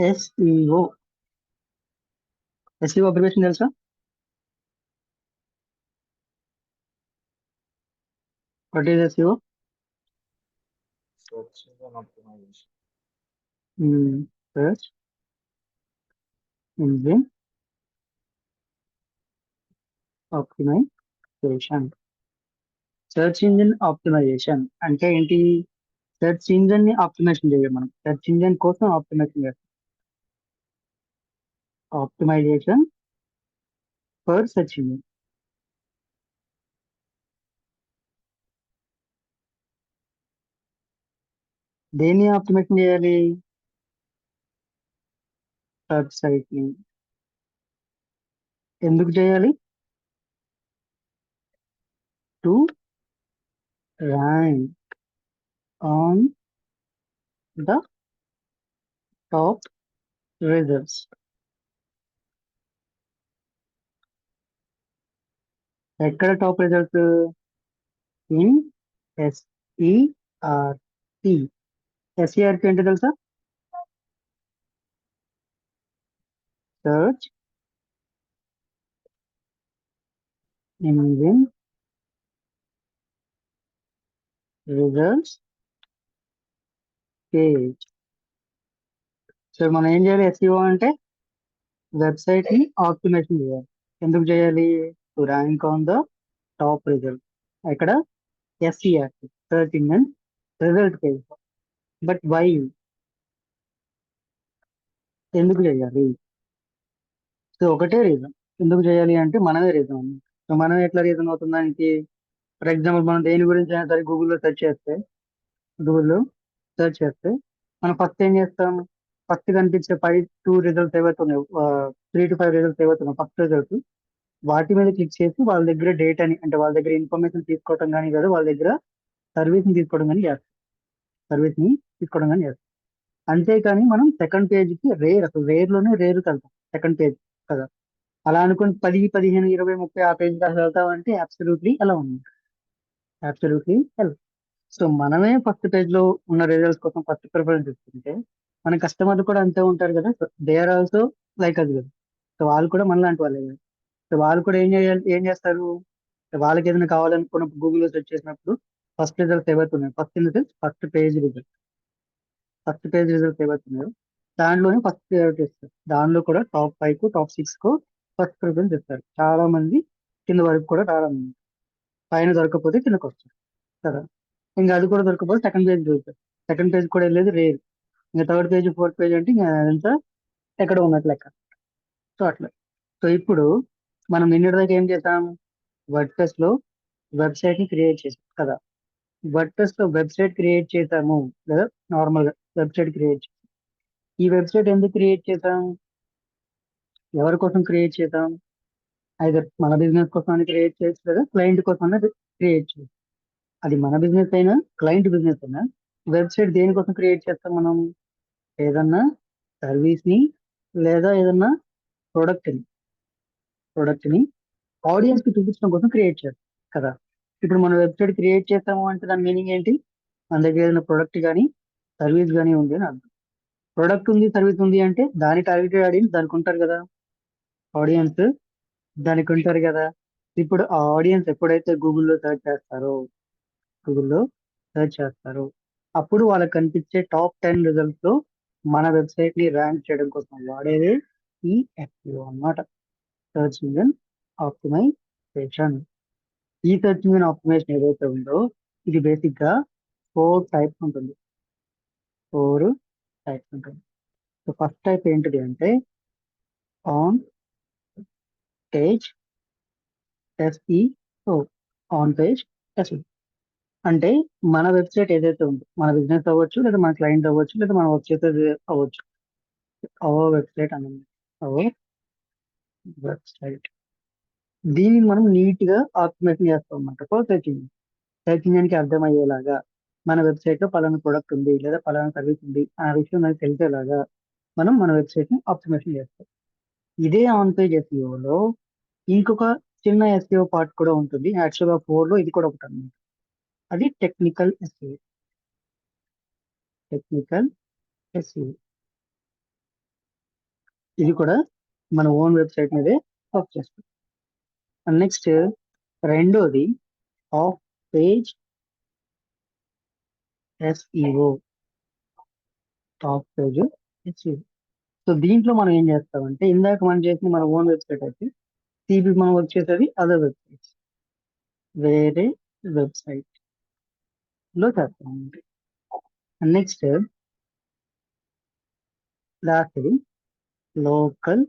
SEO. SEO abbreviation తెలుసా? What is SEO? Search engine optimization. Search engine optimization. Search engine optimization అంటే ఏంటి? Search engine ని optimization చేయాలి. మనం సెర్చ్ ఇంజిన్ కోసం ఆప్టిమైజేషన్ చేస్తాం. Optimization for search engine. దేన్ని ఆప్టిమైజేషన్ చేయాలి? వెబ్సైట్ ని. ఎందుకు చేయాలి? To rank on the top results. ఎక్కడ top results? In SERT. SERT అంటే తెలుసా? Search engine results page. So మనం ఏం చేయాలి? ఎస్ఈఓ అంటే వెబ్సైట్ ని ఆప్టిమైజేషన్ చేయాలి. ఎందుకు చేయాలి? To rank on the top result. ఇక్కడ SERP, search engine result page. But why? ఎందుకు చేయాలి? సో ఒకటే రీజన్. ఎందుకు చేయాలి అంటే మనమే రీజన్. సో మనం ఎట్లా రీజన్ అవుతుంది దానికి? ఫర్ ఎగ్జాంపుల్ మనం దేని గురించి అయినా సరే గూగుల్లో సెర్చ్ చేస్తే మనం ఫస్ట్ ఏం చేస్తాం? ఫస్ట్ కనిపించే 5 రిజల్ట్స్ ఏవైతే ఉన్నాయో, 3 to 5 రిజల్ట్స్ ఏవైతే ఉన్నాయో, ఫస్ట్ రిజల్ట్ వాటి మీద క్లిక్ చేసి వాళ్ళ దగ్గర డేటాని, అంటే వాళ్ళ దగ్గర ఇన్ఫర్మేషన్ తీసుకోవడం కానీ, లేదా వాళ్ళ దగ్గర సర్వీస్ ని తీసుకోవడం కానీ చేస్తాం. సర్వీస్ ని తీసుకోవడం కానీ చేస్తాం. అంతేకాని మనం సెకండ్ పేజ్ కి అసలు లోనే రేరుకి వెళ్తాం సెకండ్ పేజ్ కదా. అలా అనుకుని 10, 15, 20, 30 ఆ పేజ్ దాకా వెళ్తాం అంటే అబ్సల్యూట్లీ అలా ఉంది. అబ్సల్యూట్లీ అలా. సో మనమే ఫస్ట్ పేజ్ లో ఉన్న రిజల్ట్స్ కోసం ఫస్ట్ ప్రిఫరెన్స్ ఇస్తుంటే మన కస్టమర్లు కూడా అంతే ఉంటారు కదా. దే ఆర్ ఆల్సో లైక్ అది కదా. సో వాళ్ళు కూడా మనలాంటి వాళ్ళే కదా. సో వాళ్ళు కూడా ఏం చేస్తారు? వాళ్ళకి ఏదైనా కావాలనుకున్నప్పుడు గూగుల్లో సెర్చ్ చేసినప్పుడు ఫస్ట్ రిజల్ట్స్ ఏవైతే ఉన్నాయి, ఫస్ట్ పేజ్ రిజల్ట్స్ ఏవైతే ఉన్నాయో దాంట్లోనే ఫస్ట్ ప్రయారిటీ ఇస్తారు. దానిలో కూడా టాప్ 5 కు టాప్ 6 కు ఫస్ట్ ప్రిఫరెన్స్ ఇస్తారు. చాలా మంది కింద వరకు కూడా చాలా మంది పైన దొరకకపోతే కిందకు వస్తారు కదా. ఇంకా అది కూడా దొరకకపోతే సెకండ్ పేజ్ దొరుకుతారు. సెకండ్ పేజ్ కూడా వెళ్ళేది రేర్. ఇంకా థర్డ్ పేజ్, ఫోర్త్ పేజ్ అంటే ఇంకా అదంతా ఎక్కడ ఉన్నట్లు లెక్క. సో అట్లా. సో ఇప్పుడు మనం నిన్నటిదాకా ఏం చేసాం? వర్డ్ప్రెస్ లో వెబ్సైట్ ని క్రియేట్ చేసాం కదా. వర్డ్ప్రెస్ లో వెబ్సైట్ క్రియేట్ చేసాము, లేదా నార్మల్ గా వెబ్సైట్ క్రియేట్ చేసాం. ఈ వెబ్సైట్ ఎందుకు క్రియేట్ చేసాం? ఎవరి కోసం క్రియేట్ చేసాం? అయితే మన బిజినెస్ కోసం అని క్రియేట్ చేయొచ్చు, లేదా క్లయింట్ కోసం అనేది క్రియేట్ చేయొచ్చు. అది మన బిజినెస్ అయినా, క్లయింట్ బిజినెస్ అయినా, వెబ్సైట్ దేనికోసం క్రియేట్ చేస్తాం మనం? ఏదన్నా సర్వీస్ ని, లేదా ఏదన్నా ప్రొడక్ట్ ని ప్రొడక్ట్ ని ఆడియన్స్ కి చూపించడం కోసం క్రియేట్ చేస్తాం కదా. ఇప్పుడు మనం వెబ్సైట్ క్రియేట్ చేస్తాము అంటే దాని మీనింగ్ ఏంటి? మన దగ్గర ఏదైనా ప్రొడక్ట్ కానీ, సర్వీస్ కానీ ఉంది అని అర్థం. ప్రొడక్ట్ ఉంది, సర్వీస్ ఉంది అంటే దాని టార్గెటెడ్ ఆడియన్స్ దానికి ఉంటారు కదా. ఆడియన్స్ దానికి ఉంటారు కదా. ఇప్పుడు ఆ ఆడియన్స్ ఎప్పుడైతే గూగుల్లో సెర్చ్ చేస్తారో అప్పుడు వాళ్ళకి కనిపించే టాప్ 10 రిజల్ట్స్ లో మన వెబ్సైట్ ని ర్యాంక్ చేయడం కోసం వాడేది ఈ ఎస్ఈఓ అన్నమాట. Search engine optimization. ఈ సెర్చ్ ఇంజిన్ ఆప్టిమైజేషన్ ఏదైతే ఉందో ఇది బేసిక్ గా 4 టైప్స్ ఉంటుంది. 4 టైప్స్ ఉంటుంది. సో ఫస్ట్ టైప్ ఏంటిది అంటే on page SEO. On page SEO అంటే మన వెబ్సైట్ ఏదైతే ఉందో, మన బిజినెస్ అవ్వచ్చు, లేదా మన క్లయింట్ అవ్వచ్చు, లేదా మనం వర్క్ చేసేది అవ్వచ్చు, అవర్ వెబ్సైట్ అన్నమాట. Our website. దీన్ని మనం నీట్ గా ఆప్టిమైజేషన్ చేస్తాం అన్నమాట. ఫర్ సెర్చ్ ఇంజిన్ కి అర్థమయ్యేలాగా మన వెబ్సైట్ లో పలానా ప్రొడక్ట్ ఉంది, లేదా పలానా సర్వీస్ ఉంది ఆ విషయం మనకి తెలిసేలాగా మనం మన వెబ్సైట్ ని ఆప్టిమైజేషన్ చేస్తాం. ఇదే ఆన్ పేజ్ ఎస్ఈఓ లో ఇంకొక చిన్న ఎస్ఈఓ పార్ట్ కూడా ఉంటుంది. యాక్చువల్ గా 4 లో ఇది కూడా ఒకటి అన్నమాట. అది టెక్నికల్ ఎస్ఈఓ. టెక్నికల్ ఎస్ఈఓ ఇది కూడా మన ఓన్ వెబ్సైట్ మీదే వర్క్ చేస్తుంది. నెక్స్ట్ రెండోది of page SEO. Top page SEO. So దీంట్లో మనం ఏం చేస్తామంటే ఇందాక మనం చేసిన మన ఓన్ వెబ్సైట్ అయితే ఇప్పుడు మనం వర్క్ చేసేది అదర్ వెబ్సైట్, వేరే వెబ్సైట్ లో చేస్తాం. నెక్స్ట్ లాస్ట్ది లోకల్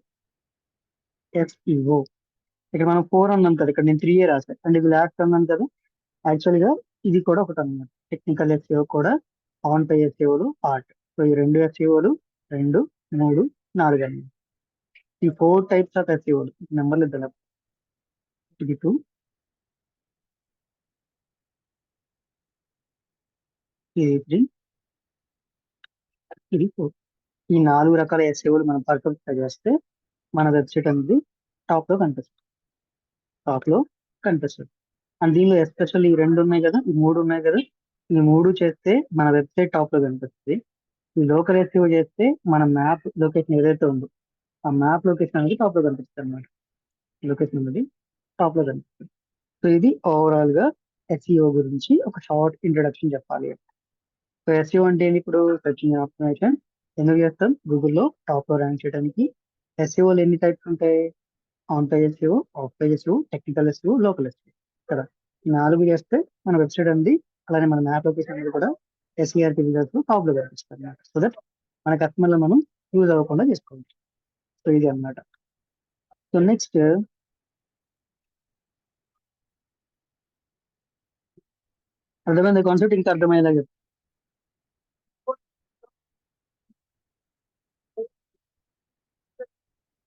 ఎస్ఈఓ. ఇక్కడ మనం 4 అన్నాం కదా, ఇక్కడ నేను 3 రాశాను అండ్ ఇది లాస్ట్ అన్నాను కదా. యాక్చువల్గా ఇది కూడా ఒకటి అన్నమాట. టెక్నికల్ ఎస్ఈఓ కూడా ఆన్ పేజ్ ఎస్ఈఓలు పార్ట్. సో ఈ 2 ఎస్ఈఓలు 2, 3, 4 అన్నమాట. ఈ 4 టైప్స్ ఆఫ్ ఎస్ఈఓలు నెంబర్లు ఇద్దాం. ఇది 2, ఇది 3, ఇది 4. ఈ 4 రకాల ఎస్ఈఓలు మనం పర్ఫెక్ట్ గా చేస్తే మన వెబ్సైట్ అనేది టాప్ లో కనిపిస్తుంది. టాప్ లో కనిపిస్తుంది. అండ్ దీనిలో ఎస్పెషల్ ఈ 2 ఉన్నాయి కదా, ఈ 3 ఉన్నాయి కదా, ఈ 3 చేస్తే మన వెబ్సైట్ టాప్ లో కనిపిస్తుంది. ఈ లోకల్ ఎస్ఈఓ చేస్తే మన మ్యాప్ లొకేషన్ ఏదైతే ఉందో ఆ మ్యాప్ లొకేషన్ అనేది టాప్ లో కనిపిస్తుంది అన్నమాట. లొకేషన్ అనేది టాప్ లో కనిపిస్తుంది. సో ఇది ఓవరాల్ గా ఎస్ఈఓ గురించి ఒక షార్ట్ ఇంట్రొడక్షన్ చెప్పాలి. సో ఎస్ఈఓ అంటే ఏంటి? ఇప్పుడు సెర్చ్ ఇంజిన్ ఆప్టిమైజేషన్ ఎందుకు చేస్తాం? గూగుల్లో టాప్ లో ర్యాంక్ చేయడానికి. ఎస్ఈఓలు ఎన్ని టైప్స్ ఉంటాయి? On page SEO, of page SEO, technical SEO, local SEO కదా. ఈ 4 చేస్తే మన వెబ్సైట్ ఉంది, అలానే మన మ్యాప్ లొకేషన్ అనేది కూడా ఎస్ఈఆర్టీ రిజల్ట్స్ టాప్ లో కనిపిస్తుంది అన్నమాట. సో దట్ మన కస్టమర్లు మనం యూజ్ అవ్వకుండా చేసుకోవచ్చు. సో ఇది అన్నమాట. సో నెక్స్ట్ అర్థమైంది కాన్సెప్ట్? ఇంకా అర్థమయ్యేలా చెప్తాను.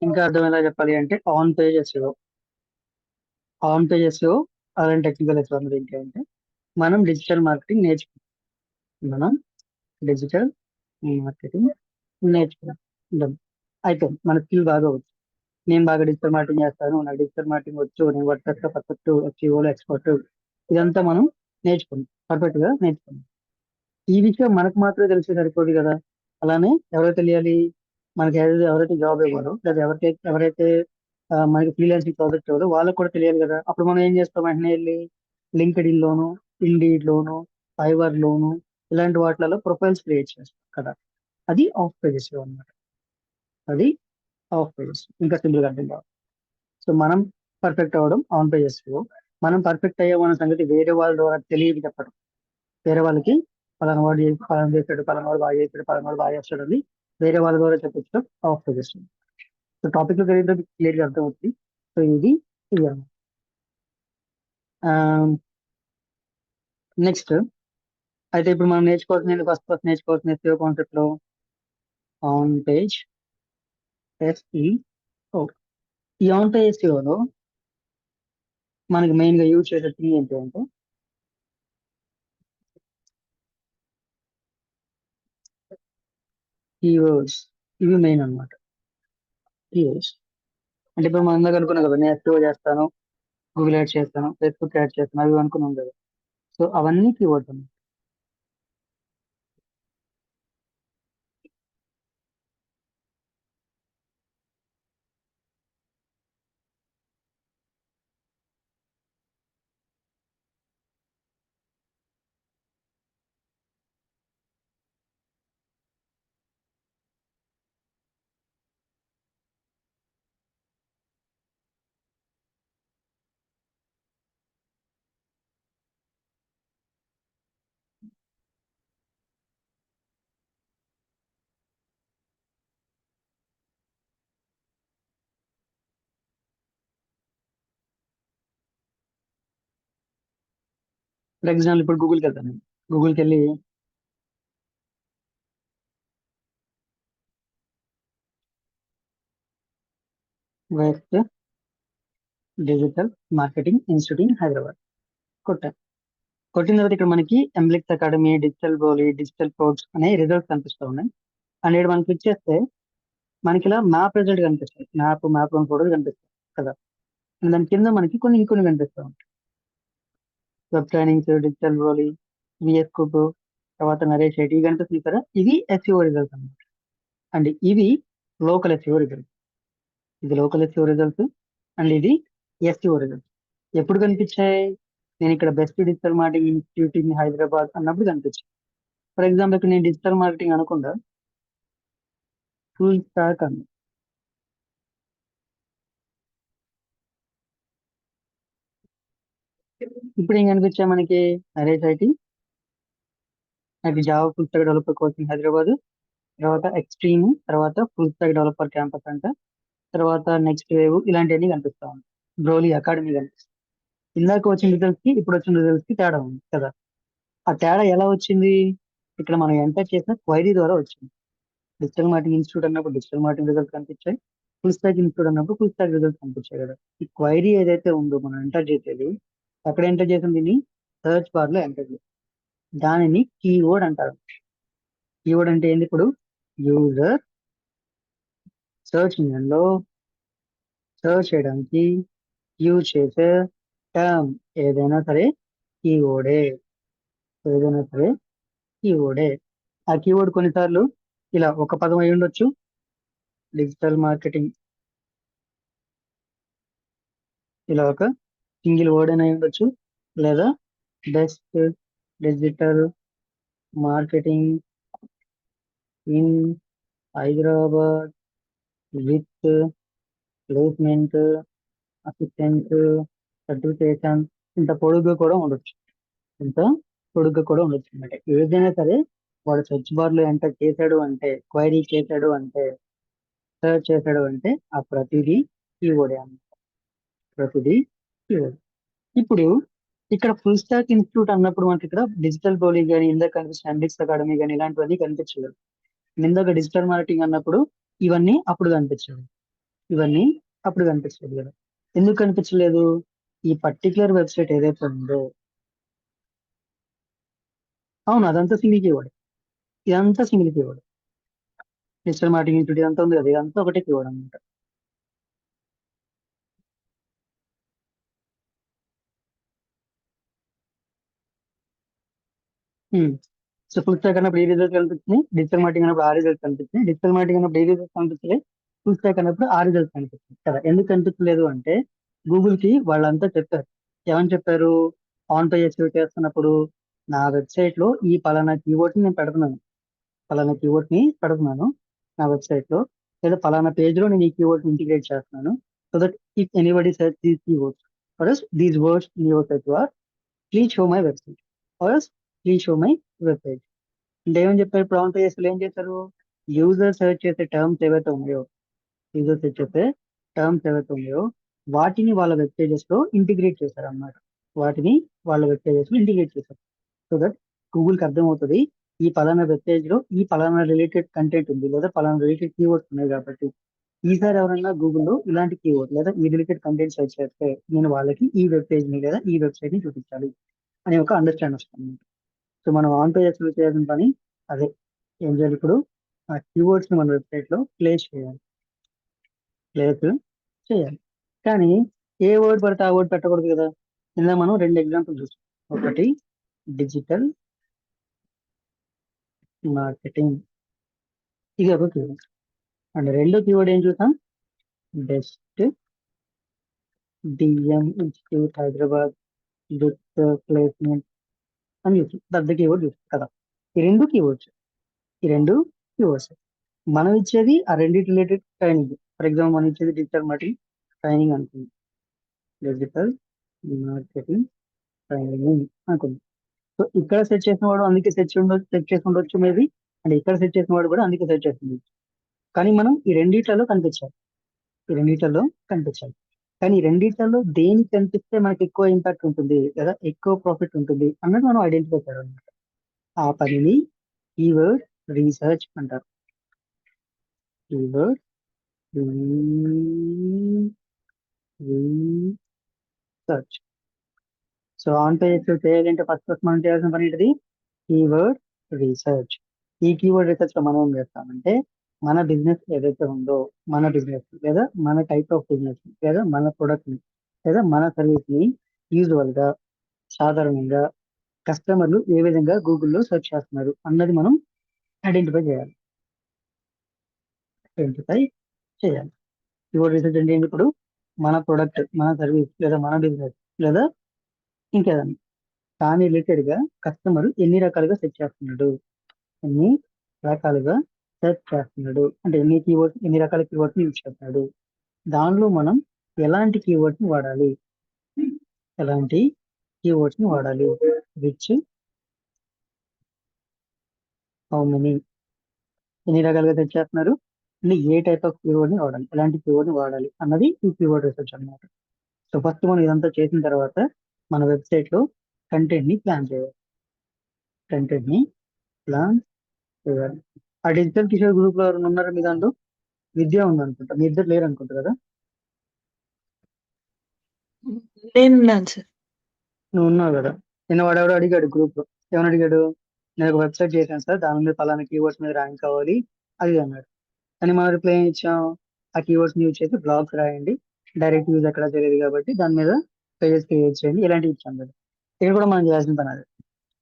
ఇంకా అర్థమయ్యేలా చెప్పాలి అంటే ఆన్ పేజ్ ఎస్ఈఓ అలాంటి టెక్నికల్ ఎస్ఈఓ అనేది ఏంటంటే మనం డిజిటల్ మార్కెటింగ్ నేర్చుకుంటాం. మనం డిజిటల్ మార్కెటింగ్ నేర్చుకుంటాం. అయితే మన స్కిల్ బాగా వచ్చు. నేను బాగా డిజిటల్ మార్కెటింగ్ చేస్తాను, నాకు డిజిటల్ మార్కెటింగ్ వచ్చు, నేను వర్కర్స్ పర్ఫెక్ట్, ఎస్ఈఓలో ఎక్స్పర్ట్. ఇదంతా మనం నేర్చుకుంటాం, పర్ఫెక్ట్ గా నేర్చుకుంటాం. ఈ విషయం మనకు మాత్రమే తెలిసి సరిపోదు కదా. అలానే ఎవరైతే తెలియాలి? మనకి ఎవరైతే జాబ్ ఇవ్వరో లేదా ఎవరైతే మనకి ఫ్రీలాన్సింగ్ ప్రాజెక్ట్ ఇవ్వరో వాళ్ళకి కూడా తెలియాలి కదా. అప్పుడు మనం ఏం చేస్తాం? వెంటనే వెళ్ళి లింక్డ్ ఇన్ లోను, ఇండీడ్ లోను, ఫైవర్ లోను ఇలాంటి వాటిలలో ప్రొఫైల్స్ క్రియేట్ చేస్తాం కదా. అది ఆఫ్ పేజెస్ అన్నమాట. అది ఆఫ్ పేజెస్. ఇంకా సింపుల్ గా అర్థం కావాలి. సో మనం పర్ఫెక్ట్ అవ్వడం ఆన్ పేజెస్. మనం పర్ఫెక్ట్ అయ్యామన్న సంగతి వేరే వాళ్ళ ద్వారా తెలియదు చెప్పడం. వేరే వాళ్ళకి పలానా వాడు పలానా చేస్తాడు, పలానా వాడు బాగా చేస్తాడు, పలానా వాడు బాగా చేస్తాడు అని వేరే వాళ్ళ ద్వారా చెప్పించడం ఆఫ్ పేజెస్. సో టాపిక్ లో కలిగితే క్లియర్ గా అర్థమవుతుంది. సో ఇది అన్నమాట. నెక్స్ట్ అయితే ఇప్పుడు మనం నేర్చుకోవాల్సిన ఫస్ట్ నేర్చుకోవాల్సిన SEO కాన్సెప్ట్ లో ఆన్ పేజ్ SEO. ఈ ఆన్ పేజ్ SEO లో మనకి మెయిన్ గా యూజ్ చేసే థింగ్ ఏంటి అంటే కీవర్డ్స్. ఇవి మెయిన్ అన్నమాట. కీవర్డ్స్ అంటే ఇప్పుడు మనం ఇందాక అనుకున్నాం కదా, నేను SEO చేస్తాను, గూగుల్ యాడ్ చేస్తాను, ఫేస్బుక్ యాడ్ చేస్తాను, అవి అనుకున్నాం కదా. సో అవన్నీ కీవర్డ్స్ అన్నమాట. ఫర్ ఎగ్జాంపుల్ ఇప్పుడు గూగుల్కి వెళ్తాను నేను. గూగుల్కి వెళ్ళి west digital marketing institute Hyderabad కొట్టాను. కొట్టిన తర్వాత ఇక్కడ మనకి ఎంబ్లెక్స్ అకాడమీ, డిజిటల్ గోలీ, డిజిటల్ కోర్స్ అనే రిజల్ట్స్ కనిపిస్తూ ఉన్నాయి. అండ్ ఇక్కడ మనం క్లిక్ చేస్తే మనకి ఇలా మ్యాప్ రిజల్ట్ కనిపిస్తాయి. మ్యాప్ ఫోటోలు కనిపిస్తాయి కదా. అండ్ దాని కింద మనకి ఇంకొన్ని కనిపిస్తూ ఉంటాయి. వెబ్ ట్రైనింగ్స్, డిజిటల్ గోలీ, విఎస్ కుక్, తర్వాత నరేష్ ఐటీ కనిపిస్తుంది కదా. ఇవి SEO రిజల్ట్స్ అన్నమాట. అండ్ ఇవి లోకల్ SEO రిజల్ట్స్. ఇది లోకల్ ఎస్ఈఓ రిజల్ట్స్ అండ్ ఇది ఎస్ఈఓ రిజల్ట్స్. ఎప్పుడు కనిపించాయి? నేను ఇక్కడ best digital marketing institute in Hyderabad అన్నప్పుడు కనిపించాయి. ఫర్ ఎగ్జాంపుల్ ఇక్కడ నేను డిజిటల్ మార్కెటింగ్ అనకుండా ఫుల్ స్టాక్ అన్న, ఇప్పుడు ఏం కనిపించాయి మనకి? నరేష్ ఐటీ, నాకు Java full stack developer coaching Hyderabad, తర్వాత ఎక్స్ట్రీమ్, తర్వాత ఫుల్ స్టాక్ డెవలపర్ క్యాంపస్ అంట, తర్వాత నెక్స్ట్ వేవ్, ఇలాంటివన్నీ కనిపిస్తా ఉన్నాయి. బ్రోలీ అకాడమీ కనిపిస్తుంది. ఇందాక వచ్చిన రిజల్ట్స్ కి ఇప్పుడు వచ్చిన రిజల్ట్స్ కి తేడా ఉంది కదా. ఆ తేడా ఎలా వచ్చింది? ఇక్కడ మనం ఎంటర్ చేసిన క్వైరీ ద్వారా వచ్చింది. డిజిటల్ మార్కెటింగ్ ఇన్స్టిట్యూట్ అన్నప్పుడు డిజిటల్ మార్కెటింగ్ రిజల్ట్స్ కనిపించాయి, ఫుల్ స్టాక్ ఇన్స్టిట్యూట్ అన్నప్పుడు ఫుల్ స్టాక్ రిజల్ట్స్ కనిపించాయి కదా. ఈ క్వైరీ ఏదైతే ఉందో మనం ఎంటర్ చేసేది, ఎక్కడ ఎంటర్ చేసింది? దీన్ని సర్చ్ బార్ లో ఎంటర్ చేసి దానిని కీవర్డ్ అంటారు. కీవర్డ్ అంటే ఏంది? ఇప్పుడు యూజర్ సర్చ్ ఇంజిన్ లో సర్చ్ చేయడానికి యూజ్ చేసే టర్మ్ ఏదైనా సరే కీవర్డే. ఏదైనా సరే కీవర్డే. ఆ కీవర్డ్ కొన్నిసార్లు ఇలా ఒక పదం అయి ఉండొచ్చు, డిజిటల్ మార్కెటింగ్ ఇలా ఒక సింగిల్ వర్డ్ అయినా అయి ఉండొచ్చు, లేదా best digital marketing in Hyderabad with placement assistant certification, ఇంత పొడుగ్గా కూడా ఉండొచ్చు. ఇంత పొడుగ్గా కూడా ఉండొచ్చు అనమాట. ఏదైనా సరే వాడు సెర్చ్ బార్ లో ఎంటర్ చేశాడు అంటే, క్వైరీ చేశాడు అంటే, సెర్చ్ చేశాడు అంటే ఆ ప్రతిదీ కీవర్డే అన్నమాట. ప్రతిదీ కీవర్డ్. ఇప్పుడు ఇక్కడ ఫుల్ స్టాక్ ఇన్స్టిట్యూట్ అన్నప్పుడు మనకి ఇక్కడ డిజిటల్ గోలీ కానీ, ఇందాక కనిపించిన ఎండిక్స్ అకాడమీ కానీ ఇలాంటివన్నీ కనిపించలేదు. ఇందాక డిజిటల్ మార్కెటింగ్ అన్నప్పుడు ఇవన్నీ అప్పుడు కనిపించలేదు. ఇవన్నీ అప్పుడు కనిపించలేదు కదా. ఎందుకు కనిపించలేదు? ఈ పర్టికులర్ వెబ్సైట్ ఏదైతే ఉందో, అవును అదంతా సింగిల్ కీవర్డ్, ఇదంతా single keyword. Digital marketing institute ఇదంతా ఉంది కదా, ఇదంతా ఒకటే కీవర్డ్ అనమాట. సో ఫుల్ స్టాక్ అన్నప్పుడు ఈ రిజల్ట్ కనిపిస్తుంది, డిజిటల్ మార్కెటింగ్ అన్నప్పుడు ఆ రిజల్ట్ కనిపిస్తుంది, డిజిటల్ మార్కెటింగ్ అన్నప్పుడు ఏ రిజల్ట్ కనిపించలేదు, ఫుల్ స్టాక్ అన్నప్పుడు ఆ రిజల్ట్ కనిపిస్తుంది కదా. ఎందుకు కనిపించలేదు అంటే గూగుల్ కి వాళ్ళంతా చెప్పారు. ఏమని చెప్పారు? ఆన్ పేజ్ సేవ్ చేస్తున్నప్పుడు నా వెబ్సైట్ లో ఈ పలానా కీవర్డ్ ని నేను పెడుతున్నాను, పలానా కీవర్డ్ ని పెడుతున్నాను నా వెబ్సైట్ లో, లేదా పలానా పేజ్ లో నేను ఈ కీవర్డ్ ఇంటిగ్రేట్ చేస్తున్నాను. So that if anybody search these keywords or else these words in your search bar, please show my website or else please show my website. అంటే ఏమని చెప్పారు? ప్రాంప్ట్ చేసి ఏం చేశారు? యూజర్ సెర్చ్ చేసే టర్మ్స్ ఏవైతే ఉన్నాయో, యూజర్ సెర్చ్ చేసే టర్మ్స్ ఏవైతే ఉన్నాయో వాటిని వాళ్ళ వెబ్ పేజెస్ లో ఇంటిగ్రేట్ చేశారు అన్నమాట. వాటిని వాళ్ళ వెబ్ పేజెస్ లో ఇంటిగ్రేట్ చేశారు. సో దట్ గూగుల్ కి అర్థమవుతుంది ఈ పలానా వెబ్ పేజ్ లో ఈ పలానా రిలేటెడ్ కంటెంట్ ఉంది, లేదా పలానా రిలేటెడ్ కీవర్డ్స్ ఉన్నాయి కాబట్టి ఈసారి ఎవరైనా గూగుల్లో ఇలాంటి కీవర్డ్ లేదా ఈ రిలేటెడ్ కంటెంట్ సెర్చ్ చేస్తే నేను వాళ్ళకి ఈ వెబ్ పేజ్ ని లేదా ఈ వెబ్సైట్ ని చూపించాలి అనే ఒక అండర్స్టాండ్ వస్తుంది. సో మనం ఆన్ పేజెస్ లో చేయాల్సిన పని అదే. ఏం చేయాలి ఇప్పుడు? ఆ కీవర్డ్స్ ని మన వెబ్సైట్ లో ప్లేస్ చేయాలి, ప్లేస్ చేయాలి. కానీ ఏ వర్డ్ పడితే ఆ వర్డ్ పెట్టకూడదు కదా. ఇందా మనం రెండు ఎగ్జాంపుల్ చూసాం. ఒకటి డిజిటల్ మార్కెటింగ్, ఇది ఒక కీవర్డ్. అండ్ రెండో కీవర్డ్ ఏం చూసాం? Best DM institute Hyderabad with placement అని చూసాం. పెద్ద కీవర్డ్ చూసాం కదా. ఈ రెండు కీవర్డ్స్, ఈ రెండు కీవర్డ్స్ మనం ఇచ్చేది ఆ రెండింటి రిలేటెడ్ ట్రైనింగ్. ఫర్ ఎగ్జాంపుల్ మనం ఇచ్చేది డిజిటల్ మార్కెటింగ్ ట్రైనింగ్ అనుకుంది, డిజిటల్ మార్కెటింగ్ ట్రైనింగ్ అనుకుంది. సో ఇక్కడ సెర్చ్ చేసిన వాడు అందుకే సెర్చ్ చేసి ఉండొచ్చు మేబీ, అండ్ ఇక్కడ సెర్చ్ చేసిన వాడు కూడా అందుకే సెర్చ్ చేస్తుంది. కానీ మనం ఈ రెండిట్లలో కనిపించాలి, ఈ రెండిట్లలో కనిపించాలి. కానీ ఈ రెండిట్లలో దేనికి కనిపిస్తే మనకి ఎక్కువ ఇంపాక్ట్ ఉంటుంది లేదా ఎక్కువ ప్రాఫిట్ ఉంటుంది అన్నది మనం ఐడెంటిఫై చేయాలన్నమాట. ఆ పనిని కీవర్డ్ రీసెర్చ్ అంటారు. Keyword research. So on page చేయాలంటే ఫస్ట్ మనం చేయాల్సిన పని ఏంటిది? Keyword research. ఈ కీవర్డ్ రీసెర్చ్ లో మనం ఏం చేస్తామంటే మన బిజినెస్ ఏదైతే ఉందో, మన బిజినెస్ లేదా మన టైప్ ఆఫ్ బిజినెస్ లేదా మన ప్రొడక్ట్ ని లేదా మన సర్వీస్ ని యూజువల్ గా సాధారణంగా కస్టమర్లు ఏ విధంగా గూగుల్లో సెర్చ్ చేస్తున్నారు అన్నది మనం ఐడెంటిఫై చేయాలి, ఐడెంటిఫై చేయాలి. కీవర్డ్ రీసెర్చ్ అంటే ఏంటి? ఇప్పుడు మన ప్రొడక్ట్, మన సర్వీస్ లేదా మన బిజినెస్ లేదా ఇంకేదన్నా దాని రిలేటెడ్ గా కస్టమర్ ఎన్ని రకాలుగా సెర్చ్ చేస్తున్నాడు, ఎన్ని రకాలుగా సెర్చ్ చేస్తున్నాడు అంటే ఎన్ని రకాల కీవర్డ్స్ యూజ్ చేస్తున్నాడు, దానిలో మనం ఎలాంటి కీవర్డ్స్ ని వాడాలి, ఎలాంటి కీవర్డ్స్ ని వాడాలి, విచ్, హౌ మెనీ, ఎన్ని రకాలుగా సెర్చ్ చేస్తున్నారు, అంటే ఏ టైప్ ఆఫ్ కీవర్డ్ ని వాడాలి, ఎలాంటి కీవర్డ్ ని వాడాలి అన్నది ఈ కీవర్డ్ రీసెర్చ్ అన్నమాట. సో ఫస్ట్ మనం ఇదంతా చేసిన తర్వాత మన వెబ్సైట్ లో కంటెంట్ ని ప్లాన్ చేయాలి. కంటెంట్ ని ప్లాన్ చేయాలి. ఆ డిజిటల్ కిషోర్ గ్రూప్ లో ఎవరైనా ఉన్నారా మీ దాంట్లో? విద్య ఉంది అనుకుంటా, మీ ఇద్దరు లేరు అనుకుంటా కదా? నేనున్నాను సార్. నువ్వు ఉన్నావు కదా. నిన్న వాడెవడో అడిగాడు గ్రూప్ లో, ఏమని అడిగాడు? నేను ఒక వెబ్సైట్ చేశాను సార్, దాని మీద పలానా కీవర్డ్స్ మీద ర్యాంక్ కావాలి అది అన్నాడు. కానీ మనం రిప్లై ఏం ఇచ్చాం? ఆ కీవర్డ్స్ యూజ్ చేసి బ్లాగ్స్ రాయండి, డైరెక్ట్ యూజ్ ఎక్కడ తెలియదు కాబట్టి దాని మీద పేజెస్ క్రియేట్ చేయండి, ఇలాంటివి ఇచ్చాం కదా. ఇక్కడ కూడా మనం చేయాల్సిన పని అది.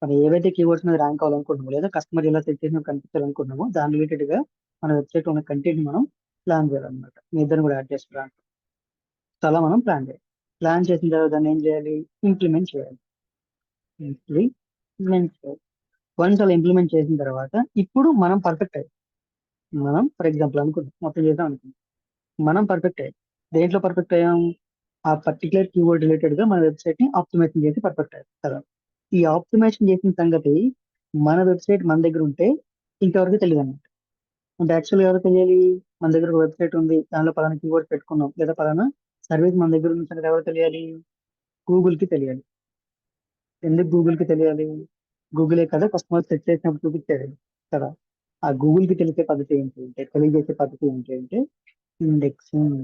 మనం ఏవైతే కీవర్డ్స్ మీద ర్యాంక్ అవ్వాలనుకుంటున్నామో లేదా కస్టమర్ ఎలా సెట్ చేసి కనిపించాలనుకుంటున్నామో దాని రిలేటెడ్ గా మన వెబ్సైట్ ఉన్న కంటెంట్ మనం ప్లాన్ చేయాలన్నమాట. మీ ఇద్దరు కూడా యాడ్ చేస్తారు. సో అలా మనం ప్లాన్ చేయాలి. ప్లాన్ చేసిన తర్వాత దాన్ని ఏం చేయాలి? ఇంప్లిమెంట్ చేయాలి. ఇంప్లిమెంట్ చేయాలి. వన్స్ అలా ఇంప్లిమెంట్ చేసిన తర్వాత ఇప్పుడు మనం పర్ఫెక్ట్ అయ్యాం. మనం ఫర్ ఎగ్జాంపుల్ అనుకుంటాం మొత్తం చేద్దాం అనుకుంటాం, మనం పర్ఫెక్ట్ అయ్యాం. దేంట్లో పర్ఫెక్ట్ అయ్యాం? ఆ పర్టికులర్ కీవర్డ్ రిలేటెడ్ గా మన వెబ్సైట్ ని ఆప్టిమైజేషన్ చేసి పర్ఫెక్ట్ అయ్యాం కదా. ఈ ఆప్టిమైజేషన్ చేసిన సంగతి మన వెబ్సైట్ మన దగ్గర ఉంటే ఇంకెవరికి తెలియదు అన్నమాట. అంటే యాక్చువల్గా ఎవరికి తెలియాలి? మన దగ్గర ఒక వెబ్సైట్ ఉంది, దానిలో పలానా కీవర్డ్ పెట్టుకున్నాం లేదా పలానా సర్వీస్ మన దగ్గర ఉన్న సంగతి ఎవరు తెలియాలి? గూగుల్ కి తెలియాలి. ఎందుకు గూగుల్ కి తెలియాలి? గూగులే కదా కస్టమర్ సెర్చ్ చేసినప్పుడు చూపించాడు కదా. ఆ గూగుల్ కి తెలిసే పద్ధతి ఏంటి అంటే, తెలియజేసే పద్ధతి ఏంటి అంటే ఇండెక్సింగ్.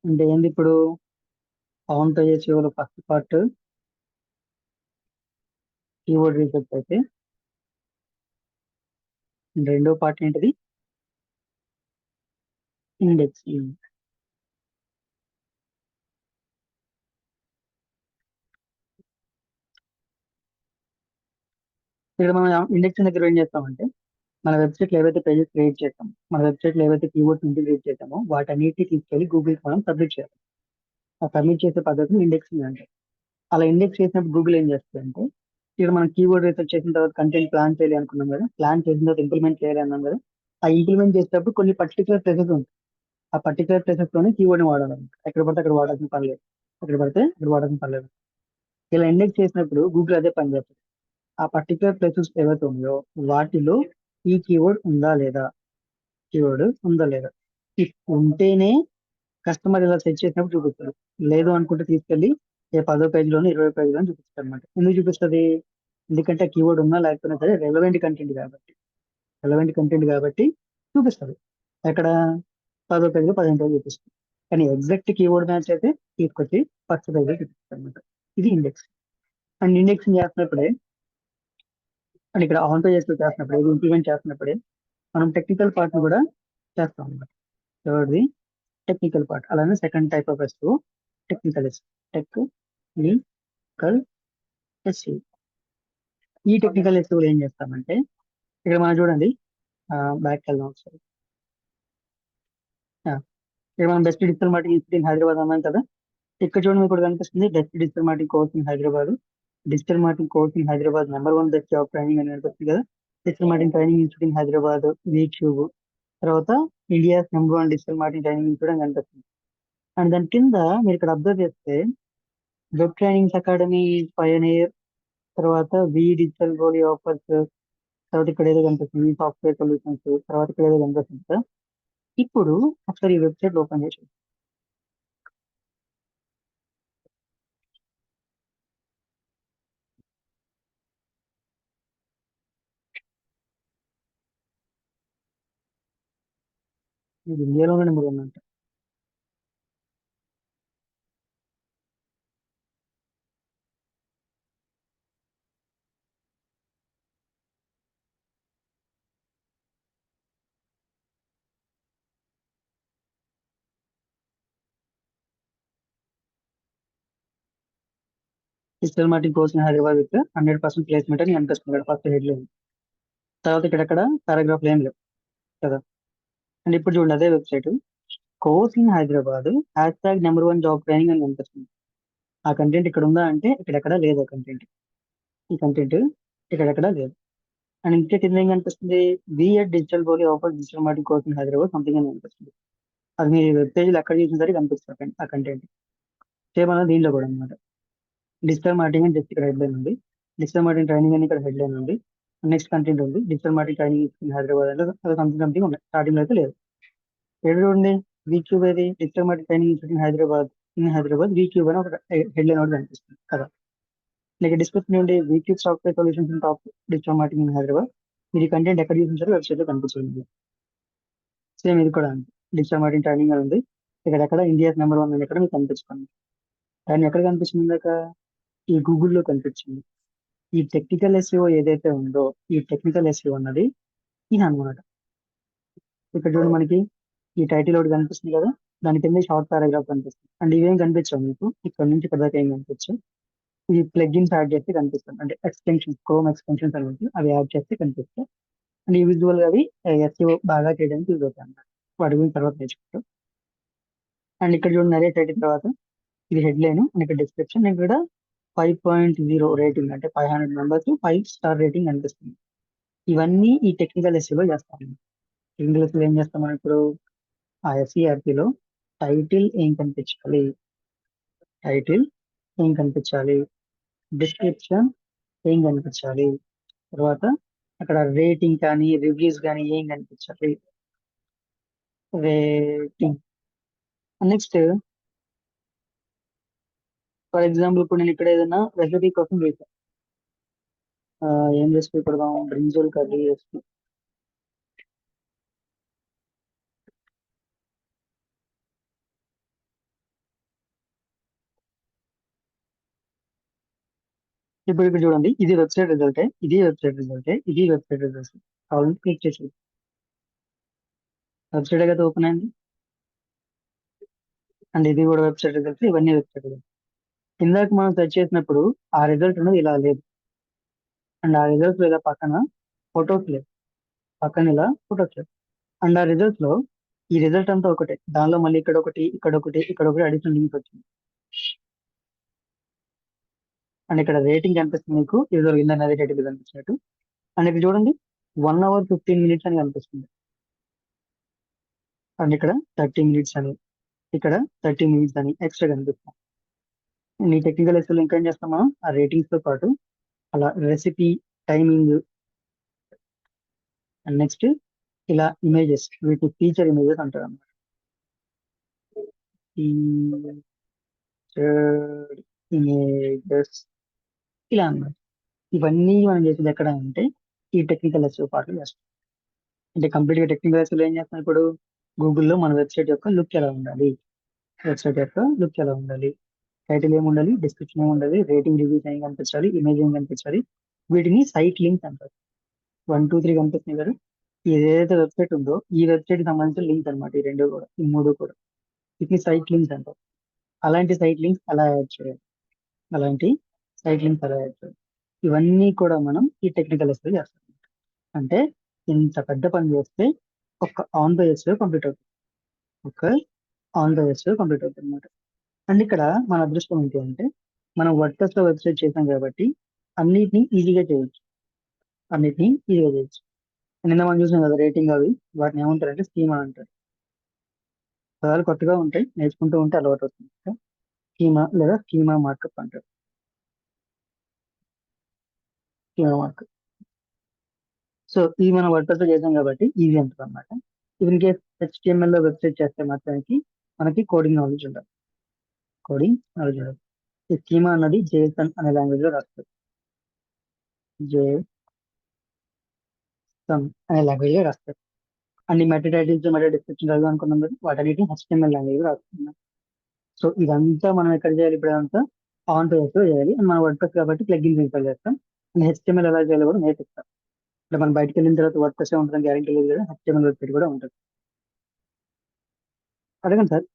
అంటే ఏంది ఇప్పుడు? ఆన్ పేజెస్ చివరిలో ఫస్ట్ పార్ట్ కీవర్డ్ రీసెర్చ్ అయితే రెండో పార్ట్ ఏంటిది? ఇండెక్సింగ్. ఇక్కడ మనం ఇండెక్సింగ్ దగ్గర ఏం చేస్తామంటే, మన వెబ్సైట్ లో ఏవైతే పేజెస్ క్రియేట్ చేస్తామో, మన వెబ్సైట్ లో ఏవైతే కీవర్డ్స్ ఇంటిగ్రేట్ చేస్తామో వాటన్నిటిని తీసుకెళ్లి గూగుల్ కి మనం సబ్మిట్ చేయాలి. ఆ సబ్మిట్ చేసే పద్ధతిని ఇండెక్సింగ్ అంటారు. అలా ఇండెక్స్ చేసినప్పుడు గూగుల్ ఏం చేస్తుంది అంటే, ఇక్కడ మనం కీవర్డ్ రీసెర్చ్ చేసిన తర్వాత కంటెంట్ ప్లాన్ చేయాలి అనుకున్నాం కదా, ప్లాన్ చేసిన తర్వాత ఇంప్లిమెంట్ చేయాలి అన్నాం కదా. ఆ ఇంప్లిమెంట్ చేసేటప్పుడు కొన్ని పర్టికులర్ ప్లేసెస్ ఉంటాయి. ఆ పర్టికులర్ ప్లేసెస్ లోనే కీవర్డ్ ని వాడాలి. ఎక్కడ పడితే అక్కడ వాడాల్సిన పని లేదు. ఎక్కడ పడితే అక్కడ వాడాల్సిన పని లేదు. ఇలా ఇండెక్స్ చేసినప్పుడు గూగుల్ అదే పని చేస్తుంది. ఆ పర్టికులర్ ప్లేసెస్ ఏవైతే ఉన్నాయో వాటిలో ఈ కీవర్డ్ ఉందా లేదా, కీవర్డ్ ఉందా లేదా, If ఉంటేనే కస్టమర్ ఇలా సెర్చ్ చేసినప్పుడు చూపిస్తారు. లేదు అనుకుంటే తీసుకెళ్లి ఏ 10వ పేజీలోనే 20వ పేజీలోనే చూపిస్తారు అనమాట. ఎందుకు చూపిస్తుంది? ఎందుకంటే కీవర్డ్ ఉన్నా లేకపోయినా సరే రెలవెంట్ కంటెంట్ కాబట్టి చూపిస్తుంది. ఎక్కడ? 10వ పేజీలో 15 పేజీలు చూపిస్తుంది. కానీ ఎగ్జాక్ట్ కీవర్డ్ మ్యాచ్ అయితే తీసుకొచ్చి ఫస్ట్ పేజీలో చూపిస్తారు అనమాట. ఇది ఇండెక్స్. అండ్ ఇండెక్సింగ్ చేస్తున్నప్పుడే, అండ్ ఇక్కడ ఆన్ పేజెస్ చేస్తున్నప్పుడే, ఇది ఇంప్లిమెంట్ చేస్తున్నప్పుడే మనం టెక్నికల్ పార్ట్ ని కూడా చేస్తాం అనమాట. థర్డ్ది టెక్నికల్ పార్ట్. అలానే second type of SEO technical SEO. Technical SEO. ఈ టెక్నికల్ ఎస్ఈఓ ఏం చేస్తామంటే, ఇక్కడ మనం చూడండి, బ్యాక్ వెళ్దాం ఒకసారి. ఆ, ఇక్కడ మనం best digital marketing institute in Hyderabad అన్నాం కదా. ఇక్కడ చూడండి, మీకు కూడా కనిపిస్తుంది best digital marketing course in Hyderabad. Digital marketing course in Hyderabad #1 best job training అని కనిపిస్తుంది కదా. Digital marketing training institute in Hyderabad, Vcube. తర్వాత India #1 digital marketing training institute అని కనిపిస్తుంది. అండ్ దాని కింద మీరు ఇక్కడ అబ్జర్వ్ చేస్తే వెబ్ ట్రైనింగ్స్ అకాడమీ, పయనీర్, తర్వాత వి డిజిటల్ గోలీ ఆఫర్స్, తర్వాత ఇక్కడ ఏదో కనిపిస్తుంది సాఫ్ట్వేర్ సొల్యూషన్స్, తర్వాత ఇక్కడ ఏదో కనిపిస్తుంది కదా. ఇప్పుడు ఒకసారి ఈ వెబ్సైట్ ఓపెన్ చేసి ఇది ఇండియాలోనే నెంబర్ ఉందంట. Digital marketing course in Hyderabad with 100% placement అని కనిపిస్తుంది ఫస్ట్ హెడ్ లైన్. తర్వాత ఇక్కడ పారాగ్రాఫ్ ఏం లేవు కదా. అండ్ ఇప్పుడు చూడండి అదే website course in Hyderabad #1 job training అని కనిపిస్తుంది. ఆ కంటెంట్ ఇక్కడ ఉందా అంటే ఇక్కడెక్కడ లేదు. ఆ కంటెంట్ ఈ కంటెంట్ ఇక్కడెక్కడ లేదు. అండ్ ఇంకా కింద ఏం కనిపిస్తుంది, బిఎడ్ డిజిటల్ బోలి offer digital marketing course in Hyderabad something అని కనిపిస్తుంది. అది మీ వెబ్ పేజ్ ఎక్కడ చూసిన సరే కనిపిస్తుంది ఆ కంటెంట్. సేమ్ అలా దీనిలో కూడా అనమాట. డిజిటల్ మార్కెటింగ్ అని జస్ట్ ఇక్కడ హెడ్లైన్ ఉంది. డిజిటల్ మార్కెటింగ్ ట్రైనింగ్ అని ఇక్కడ హెడ్లైన్ ఉంది. నెక్స్ట్ కంటెంట్ ఉంది, digital marketing training in Hyderabad అంటే అది సంథింగ్ సంథింగ్ ఉన్నాయి. స్టార్టింగ్ లో అయితే లేదు. ఎక్కడ చూడండి వీక్యూబ్ ఏది digital marketing training institute in Hyderabad Vcube అని ఒక హెడ్లైన్ ఒకటి కనిపిస్తుంది కదా. నీకు డిస్క్రిప్షన్ నుండి Vcube software solutions in top digital marketing in Hyderabad. మీరు కంటెంట్ ఎక్కడ చూసించారో వెబ్సైట్ లో కనిపించింది. సేమ్ ఇది కూడా అంతే. డిజిటల్ మార్కెటింగ్ ట్రైనింగ్ అని ఉంది. ఇక్కడ ఎక్కడ ఇండియా #1 అని ఎక్కడ మీకు కనిపించుకోండి. కానీ ఎక్కడ కనిపించింది దాక ఈ గూగుల్లో కనిపించింది. ఈ టెక్నికల్ ఎస్ఈఓ ఏదైతే ఉందో ఈ టెక్నికల్ ఎస్ఈఓ అన్నది ఇది అనమాట. ఇక్కడ చూడండి మనకి ఈ టైటిల్ ఒకటి కనిపిస్తుంది కదా, దాని కింద షార్ట్ పారాగ్రాఫ్ కనిపిస్తుంది. అండ్ ఇవేం కనిపించావు మీకు ఇక్కడ నుంచి ఇక్కడ దాకా ఏం కనిపించవు. ఈ ప్లగ్ఇన్స్ యాడ్ చేస్తే కనిపిస్తుంది, అంటే ఎక్స్టెన్షన్స్ క్రోమ్ ఎక్స్టెన్షన్స్ అనేది అవి యాడ్ చేస్తే కనిపిస్తాయి. అండ్ ఈ విజువల్ అవి ఎస్ఈఓ బాగా చేయడానికి యూజ్ అవుతాయి అన్నమాట. వాటి గురించి తర్వాత నేర్చుకుంటాం. అండ్ ఇక్కడ చూడండి అదే టైటిల్ తర్వాత ఇది హెడ్లైన్ అండ్ ఇక్కడ డిస్క్రిప్షన్. ఇక్కడ 5.0 రేటింగ్ అంటే 500 మెంబర్స్ 5 స్టార్ రేటింగ్ కనిపిస్తుంది. ఇవన్నీ ఈ టెక్నికల్ ఎస్ఈలో చేస్తాం. టెక్నికల్ ఎస్ఈలో ఏం చేస్తాం మనం ఇప్పుడు ఆ ఎస్ఈఆర్పిలో టైటిల్ ఏం కనిపించాలి, టైటిల్ ఏం కనిపించాలి, డిస్క్రిప్షన్ ఏం కనిపించాలి, తర్వాత అక్కడ రేటింగ్ కానీ రివ్యూస్ కానీ ఏం కనిపించాలి, రేటింగ్. నెక్స్ట్ ఫర్ ఎగ్జాంపుల్ ఇప్పుడు నేను ఇక్కడ ఏదైనా రెసిపీ కోసం చేశాను. ఏం రెసిపీ పెడదాం, బ్రింజల్ కర్రీ రెసిపీ. ఇప్పుడు ఇక్కడ చూడండి ఇది వెబ్సైట్ రిజల్టే, ఇది వెబ్సైట్ రిజల్టే, ఇది వెబ్సైట్ రిజల్ట్. కావాలంటే క్లిక్ చేసి వెబ్సైట్ అయితే ఓపెన్ అయింది. అండ్ ఇది కూడా వెబ్సైట్ రిజల్ట్, ఇవన్నీ వెబ్సైట్ రిజల్ట్. ఇందాక మనం సెర్చ్ చేసినప్పుడు ఆ రిజల్ట్ అనేది ఇలా లేదు. అండ్ ఆ రిజల్ట్స్ ఇలా పక్కన ఫొటోస్ లేవు, పక్కన ఇలా ఫొటోస్ లేవు. అండ్ ఆ రిజల్ట్స్ లో ఈ రిజల్ట్ అంతా ఒకటే, దానిలో మళ్ళీ ఇక్కడ ఒకటి ఇక్కడ ఒకటి ఇక్కడ ఒకటి అడిషనల్ లింక్ వచ్చింది. అండ్ ఇక్కడ రేటింగ్ కనిపిస్తుంది మీకు, ఇది కింద అదే రేటింగ్ కనిపించినట్టు. అండ్ ఇక్కడ చూడండి 1 hour 15 minutes అని కనిపిస్తుంది. అండ్ ఇక్కడ 30 minutes అని, ఇక్కడ 30 minutes అని ఎక్స్ట్రా కనిపిస్తుంది. ఈ టెక్నికల్ ఎస్ఎల్ ఇంకా ఏం చేస్తాం మనం ఆ రేటింగ్స్ తో పాటు అలా రెసిపీ, టైమింగ్, అండ్ నెక్స్ట్ ఇలా ఇమేజెస్, వీటి ఫీచర్ ఇమేజెస్ అంటారు అన్నమాట. ఫీచర్ ఇమేజెస్ ఇలా అన్నమాట. ఇవన్నీ మనం చేసేది ఎక్కడ అంటే ఈ టెక్నికల్ ఎస్ఎల్ పార్ట్ చేస్తాం. అంటే కంప్లీట్ గా టెక్నికల్ ఎస్ఎల్ ఏం చేస్తాం ఇప్పుడు గూగుల్లో మన వెబ్సైట్ యొక్క లుక్ ఎలా ఉండాలి, వెబ్సైట్ యొక్క లుక్ ఎలా ఉండాలి, టైటిల్ ఏమి ఉండాలి, డిస్క్రిప్షన్ ఏమి ఉండాలి, రేటింగ్ రివ్యూస్ ఏం కనిపించాలి, ఇమేజ్ ఏం కనిపించాలి. వీటిని సైట్ లింక్స్ అంటారు. 1 2 3 కనిపిస్తుంది కదా, ఏదైతే వెబ్సైట్ ఉందో ఈ వెబ్సైట్ కి సంబంధించిన లింక్స్ అన్నమాట. ఈ రెండు కూడా, ఈ మూడు కూడా వీటిని సైట్ లింక్స్ అంటారు. అలాంటి సైట్ లింక్స్ అలా యాడ్ చేయాలి, అలాంటి సైట్ లింక్స్ అలా యాడ్ చేయాలి. ఇవన్నీ కూడా మనం ఈ టెక్నికల్ ఎస్ఎల్ చేస్తాం. అంటే ఇంత పెద్ద పని చేస్తే ఒక ఆన్ ద ఎస్ఎల్ కంప్లీట్ అవుతుంది, ఒక ఆన్ ద ఎస్ఎల్ కంప్లీట్ అవుతుంది అనమాట. అండ్ ఇక్కడ మన అదృష్టం ఏంటి అంటే మనం వర్డ్ప్రెస్ లో వెబ్సైట్ చేసాం కాబట్టి అన్నిటిని ఈజీగా చేయొచ్చు, అన్నిటిని ఈజీగా చేయొచ్చు. నిన్న మనం చూసాం కదా రేటింగ్, అవి వాటిని ఏమంటారంటే స్కీమా అంటారు. పదాలు కొత్తగా ఉంటాయి, నేర్చుకుంటూ ఉంటే అలవాటు అవుతుంది. స్కీమా లేదా స్కీమా మార్కప్ అంటారు, స్కీమా మార్కప్. సో ఇది మనం వర్డ్ప్రెస్ లో చేసాం కాబట్టి ఈజీ అంటారు అనమాట. ఇన్ కేస్ HTML లో వెబ్సైట్ చేస్తే మాత్రానికి మనకి కోడింగ్ నాలెడ్జ్ ఉండాలి, కోడింగ్ నాలెడ్జ్ ఉండాలి. ఈ స్కీమా అన్నది JSON అనే లాంగ్వేజ్ లో రాస్తారు, JSON అనే లాంగ్వేజ్ లో రాస్తారు. అన్ని మెటా టైటిల్స్ మెటా డిస్క్రిప్షన్ చదువు అనుకున్నాం కదా, వాటన్నిటిని HTML లాంగ్వేజ్ లో రాస్తున్నాం. సో ఇదంతా మనం ఎక్కడ చేయాలి, ఇప్పుడు ఇదంతా ఆన్ పేజ్ లో చేయాలి. అండ్ మన వర్డ్ప్రెస్ కాబట్టి ప్లగిన్స్ ఇన్స్టాల్ చేస్తాం. అండ్ HTML ఎలా చేయాలో కూడా నేర్పిస్తాం. అంటే మనం బయటకు వెళ్ళిన తర్వాత వర్డ్ప్రెస్ ఉంటుందని గ్యారెంటీ లేదు కదా, HTML వెబ్సైట్ కూడా ఉంటుంది. అడగండి సార్.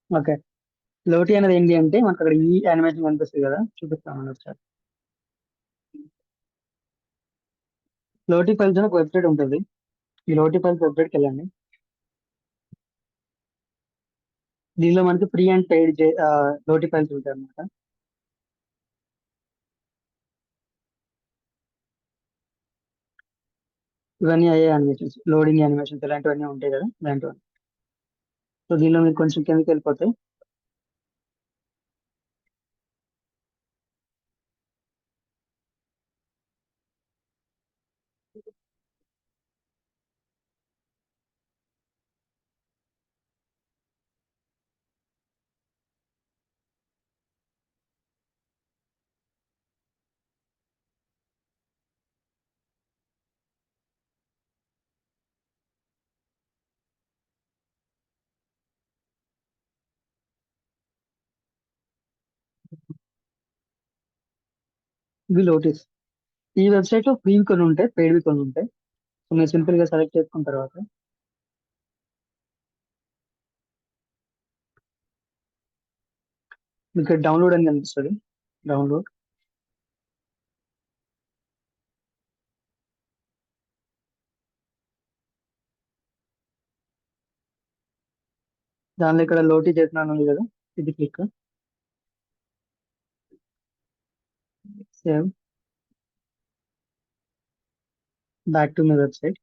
ఓకే. లోటి అనేది ఏంటి అంటే మనకు అక్కడ ఈ యానిమేషన్ కనిపిస్తుంది కదా, చూపిస్తాను ఒకసారి. లోటి ఫైల్స్ అని ఒక వెబ్సైట్ ఉంటుంది. ఈ లోటి ఫైల్స్ వెబ్సైట్కి వెళ్ళండి. దీనిలో మనకి ఫ్రీ అండ్ పెయిడ్ లోటి ఫైల్స్ ఉంటాయి అనమాట. ఇవన్నీ అయ్యే యానిమేషన్స్, లోడింగ్ యానిమేషన్స్ ఇలాంటివన్నీ ఉంటాయి కదా, ఇలాంటివన్నీ. సో దీనిలో మీరు కొంచెం కిందకి వెళ్ళిపోతే ఇవి లోటీస్. ఈ వెబ్సైట్ లో ఫ్రీ కొన్ని ఉంటాయి, పెయిడ్ కొన్ని ఉంటాయి. సో మీరు సింపుల్ గా సెలెక్ట్ చేసుకున్న తర్వాత మీకు డౌన్లోడ్ అని కనిపిస్తుంది. డౌన్లోడ్. దానిలో ఇక్కడ లోటీ చేస్తున్నాను ఉంది కదా, ఇది click. Save. Back to my website.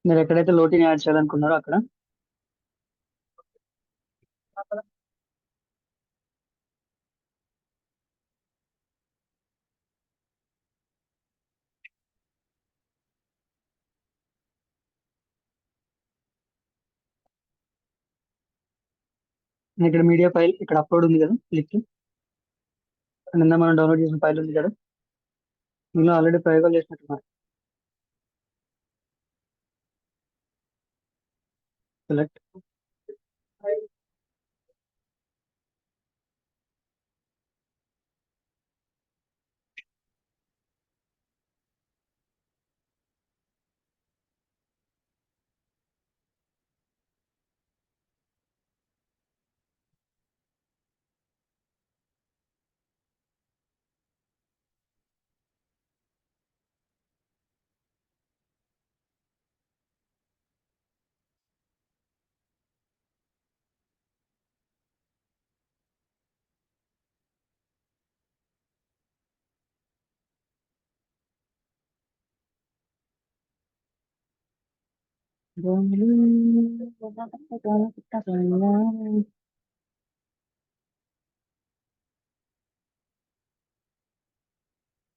మీరు ఎక్కడైతే లోటీని యాడ్ చేయాలనుకున్నారో అక్కడ ఇక్కడ మీడియా ఫైల్ ఇక్కడ అప్లోడ్ ఉంది కదా, క్లిక్. నిన్న మనం డౌన్లోడ్ చేసిన ఫైల్ ఉంది కదా, దీనిలో ఆల్రెడీ ప్రయోగాలు చేసినట్టున్నారు. సెలెక్ట్.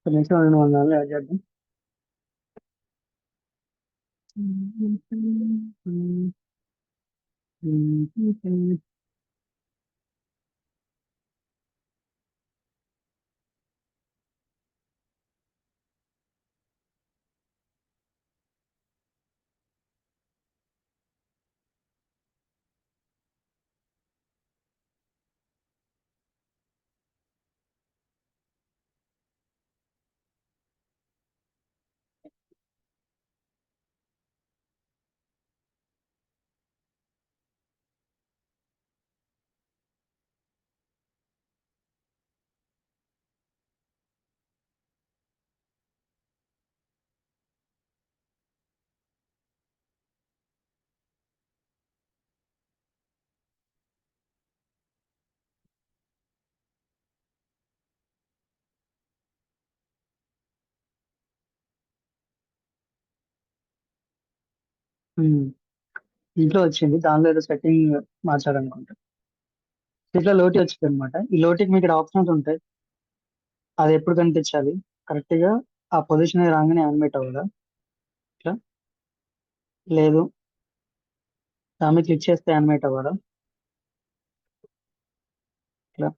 నెక్స్ట్ 200 యాడ్ చేద్దాం. ఉమ్. ఇంట్లో వచ్చింది, దానిలో ఏదో సెట్టింగ్ మార్చాలనుకుంటా. ఇట్లా లోటి వచ్చింది అనమాట. ఈ లోటికి మీకు ఇక్కడ ఆప్షన్స్ ఉంటాయి. అది ఎప్పుడు కనిపించాలి? కరెక్ట్ గా ఆ పొజిషన్ రాగానే యానిమేట్ అవ్వదా? ఇట్లా. లేదు, దాని మీద క్లిక్ చేస్తే యానిమేట్ అవ్వదా? ఇట్లా.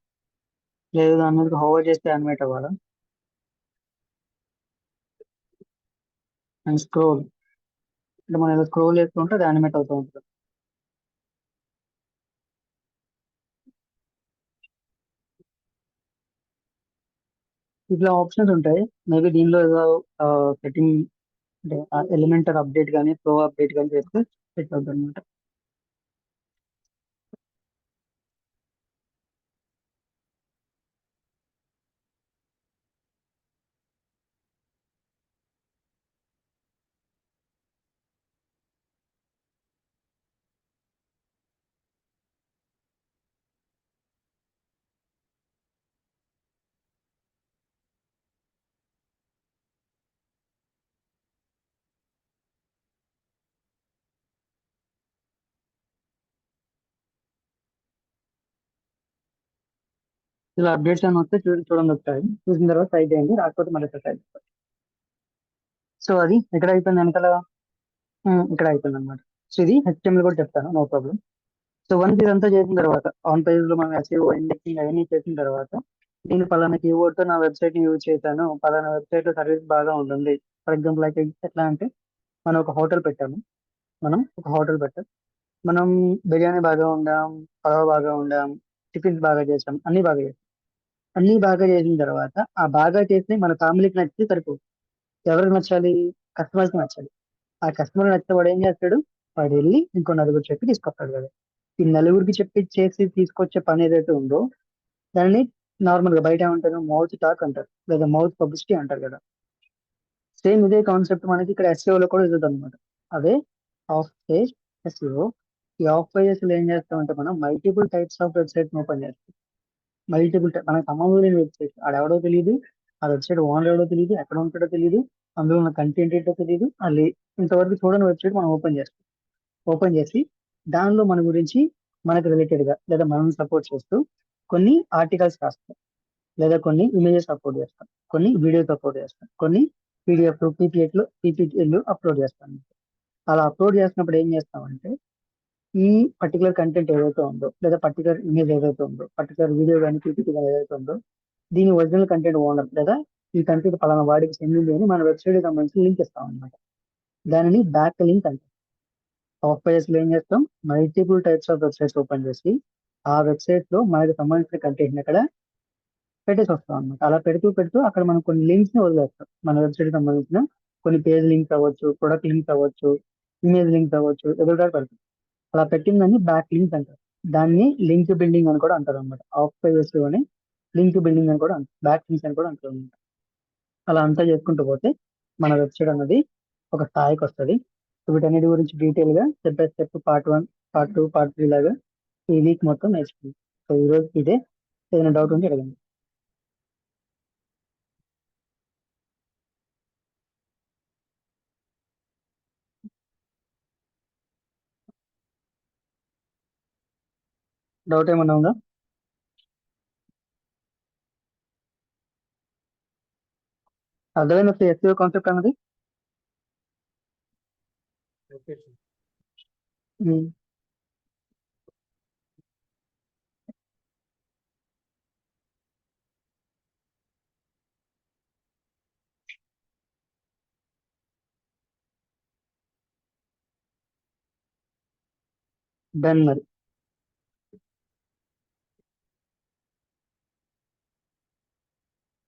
లేదు, దాని మీద హోవర్ చేస్తే యానిమేట్ అవ్వదా? అండ్ స్క్రోల్, అంటే మనం ఏదో స్క్రోల్ చేస్తుంటే అది యానిమేట్ అవుతూ ఉంటుంది. ఇట్లా ఆప్షన్స్ ఉంటాయి. మేబీ దీనిలో ఏదో సెట్టింగ్, అంటే ఎలిమెంటర్ అప్డేట్ కానీ ప్రో అప్డేట్ కానీ చేస్తే సెట్ అవుతుంది అనమాట. ఇలా అప్డేట్స్ అని వస్తే చూడండి ఒకసారి. చూసిన తర్వాత ట్రై చేయండి, రాకపోతే మళ్ళీ ట్రై చేయండి. సో అది ఎక్కడ అయిపోయింది వెనకాల? ఇక్కడ అయిపోయింది అనమాట. సో ఇది హెచ్టిఎంఎల్ కూడా చెప్తాను, నో ప్రాబ్లం. సో వన్స్ ఇదంతా చేసిన తర్వాత, ఆన్ పేజ్ లో మనం అచీవ్ ఇండెక్సింగ్ అవన్నీ చేసిన తర్వాత, నేను పలానా కీవర్డ్ తో నా వెబ్సైట్ ని యూజ్ చేశాను, పలానా వెబ్సైట్ లో సర్వీస్ బాగా ఉంటుంది. ఫర్ ఎగ్జాంపుల్ అయితే ఎట్లా అంటే, మనం ఒక హోటల్ పెట్టాము. మనం ఒక హోటల్ పెట్టాం. మనం బిర్యానీ బాగా వండాం, పలావ్ బాగా వండాం, టిఫిన్స్ బాగా చేసాం, అన్ని బాగా చేసాం. అన్ని బాగా చేసిన తర్వాత, ఆ బాగా చేసి మన ఫ్యామిలీకి నచ్చితే సరిపోదు. ఎవరికి నచ్చాలి? కస్టమర్స్ కి నచ్చాలి. ఆ కస్టమర్ నచ్చితే వాడు ఏం చేస్తాడు? వాడు వెళ్ళి ఇంకో నలుగురు చెప్పి తీసుకొస్తాడు కదా. ఈ నలుగురికి చెప్పి చేసి తీసుకొచ్చే పని ఏదైతే ఉందో, దాన్ని నార్మల్ గా బయట ఏమంటారు? మౌత్ టాక్ అంటారు, లేదా మౌత్ పబ్లిసిటీ అంటారు కదా. సేమ్ ఇదే కాన్సెప్ట్ మనకి ఇక్కడ SEO లో కూడా ఇస్తుంది అనమాట. అదే ఆఫ్ పేజ్ SEO. ఈ ఆఫ్ పేజెస్ లో ఏం చేస్తామంటే, మనం multiple types of website open చేస్తాం. మల్టిపుల్ టైప్, మనకు సంబంధం లేని వెబ్సైట్, ఆడెవడో తెలియదు, ఆ వెబ్సైట్ ఓనర్ ఎవడో తెలియదు, ఎక్కడ ఉంటాడో తెలియదు, అందులో ఉన్న కంటెంట్ ఏంటో తెలియదు, ఇంతవరకు చూడని వెబ్సైట్ మనం ఓపెన్ చేస్తాం. ఓపెన్ చేసి దానిలో మన గురించి, మనకు రిలేటెడ్ గా లేదా మనం సపోర్ట్ చేస్తూ కొన్ని ఆర్టికల్స్ రాస్తాం, లేదా కొన్ని ఇమేజెస్ అప్లోడ్ చేస్తాం, కొన్ని వీడియోస్ అప్లోడ్ చేస్తాం, కొన్ని PDF PPTలు అప్లోడ్ చేస్తాం. అలా అప్లోడ్ చేసినప్పుడు ఏం చేస్తామంటే, ఈ పర్టికులర్ కంటెంట్ ఏదైతే ఉందో, లేదా పర్టికులర్ ఇమేజ్ ఏదైతే ఉందో, పర్టికులర్ వీడియో కానీ PPT కానీ ఏదైతే ఉందో, దీని ఒరిజినల్ కంటెంట్ ఓనర్, లేదా ఈ కంటెంట్ పలానా వాడికి చెందింది అని మన వెబ్సైట్ కి సంబంధించి లింక్ ఇస్తాం అనమాట. దానిని బ్యాక్ లింక్ అంటాం. సాఫ్ట్ పేజెస్ లో ఏం చేస్తాం? Multiple types of websites open చేసి, ఆ వెబ్సైట్ లో మనకి సంబంధించిన కంటెంట్ అక్కడ పెట్టేసి వస్తాం అనమాట. అలా పెడుతూ పెడుతూ అక్కడ మనం కొన్ని లింక్స్ ని వదిలేస్తాం. మన వెబ్సైట్ కి సంబంధించిన కొన్ని పేజ్ లింక్స్ అవ్వచ్చు, ప్రొడక్ట్ లింక్స్ అవ్వచ్చు, ఇమేజ్ లింక్స్ అవ్వచ్చు, ఏదో ఒకటి పెడతాం. అలా పెట్టిందని బ్యాక్ లింక్ అంటారు. దాన్ని లింక్ బిల్డింగ్ అని కూడా అంటారు అనమాట. ఆఫ్ పేజెస్ లోనే లింక్ బిల్డింగ్ అని కూడా అంటారు, బ్యాక్ లింక్స్ అని కూడా అంటారు అనమాట. అలా అంతా చేసుకుంటూ పోతే మన వెబ్సైట్ అనేది ఒక స్థాయికి వస్తుంది. వీటన్నిటి గురించి డీటెయిల్ గా step by step, part 1, part 2, part 3 లాగా ఈ వీక్ మొత్తం నేర్చుకుంది. సో ఈ రోజు ఇదే. ఏదైనా డౌట్ ఉంటే అడగండి. డౌట్ ఏమన్నా ఉందా? అర్థమైంది SEO కాన్సెప్ట్ అన్నది. డన్ మరి.